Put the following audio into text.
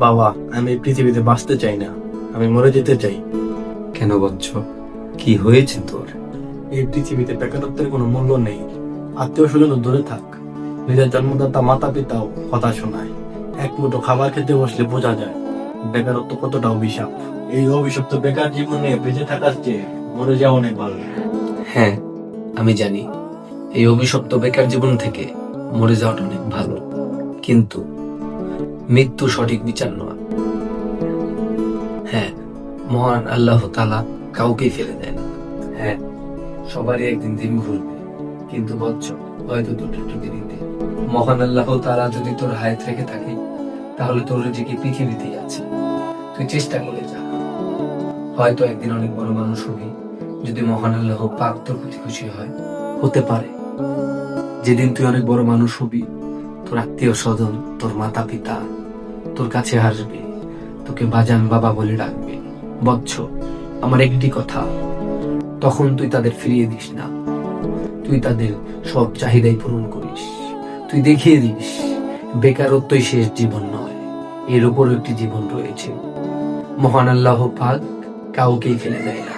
বাবা, আমি এই পৃথিবীতে বাঁচতে চাই না, আমি মরে যেতে চাই। কেন বচ্চ, কি হয়েছে তোর? এই পৃথিবীতে বেকারত্বের কোনো মূল্য নেই। আত্মীয় স্বজন দূরে থাক, নিজের জন্মদাতা মাতা পিতাও কথা শোনায়। এক মুঠো খাবার খেতে বসলে বোঝা যায় বেকারত্ব কতটা অভিশাপ। এই অভিশপ্ত বেকার জীবনে বেঁচে থাকার চেয়ে মরে যাওয়া অনেক ভালো। হ্যাঁ, আমি জানি এই অভিশপ্ত বেকার জীবন থেকে মরে যাওয়াটা অনেক ভালো, কিন্তু মৃত্যু সঠিক বিচার নয়। হ্যাঁ, মহান আল্লাহ তাআলা কাউকেই ফেলে দেয় না। হ্যাঁ, সবারই একদিন দিন ঘুরবে, কিন্তু বচ্চ, হয়তো দুটো দিতে মহান আল্লাহ তাআলা যদি তোর হায়াত রেখে থাকে, তাহলে তোর রিজিক পৃথিবীতেই আছে। তুই চেষ্টা করে যা, হয়তো একদিন অনেক বড় মানুষ হবি যদি মহান আল্লাহ পাক তোর প্রতি খুশি হয়। হতে পারে যেদিন তুই অনেক বড় মানুষ হবি, তোর আত্মীয় স্বজন, তোর মাতা পিতা তোর কাছে আসবে, তোকে বাজান বাবা বলে ডাকবে। বচ্চ, আমার একটি কথা, তখন তুই তাদের ফিরিয়ে দিস না, তুই তাদের সব চাহিদাই পূরণ করিস। তুই দেখিয়ে দিস বেকারত্বই শেষ জীবন নয়, এর উপর একটি জীবন রয়েছে। মহান আল্লাহ পাক কাউকেই ফেলে দেয় না।